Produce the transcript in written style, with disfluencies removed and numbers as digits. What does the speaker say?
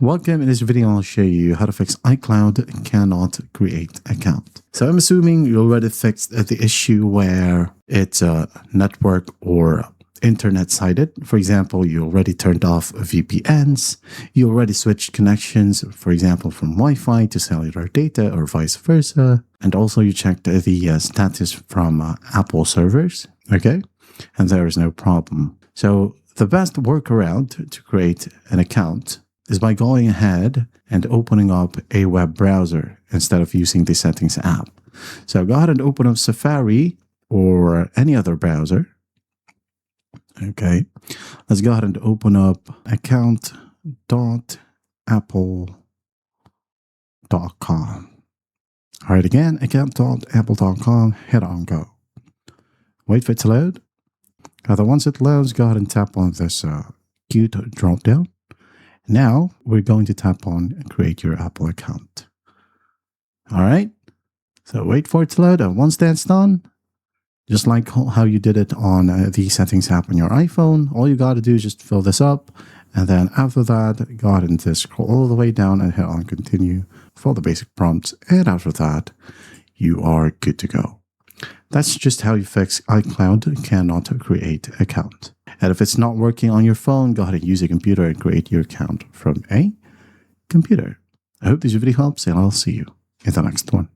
Welcome. In this video, I'll show you how to fix iCloud cannot create account. So I'm assuming you already fixed the issue where it's network or internet sided. For example, you already turned off VPNs. You already switched connections, for example, from Wi-Fi to cellular data or vice versa. And also you checked the status from Apple servers. Okay. And there is no problem. So the best workaround to create an account is by going ahead and opening up a web browser instead of using the settings app. So go ahead and open up Safari or any other browser. Okay, let's go ahead and open up account.apple.com. All right, again, account.apple.com, hit on go. Wait for it to load. Once it loads, go ahead and tap on this cute drop down. Now we're going to tap on create your Apple account. All right. So wait for it to load. And once that's done, just like how you did it on the settings app on your iPhone, all you got to do is just fill this up. And then after that, go ahead and just scroll all the way down and hit on continue for the basic prompts. And after that, you are good to go. That's just how you fix iCloud cannot create account. And if it's not working on your phone, go ahead and use a computer and create your account from a computer. I hope this video helps, and I'll see you in the next one.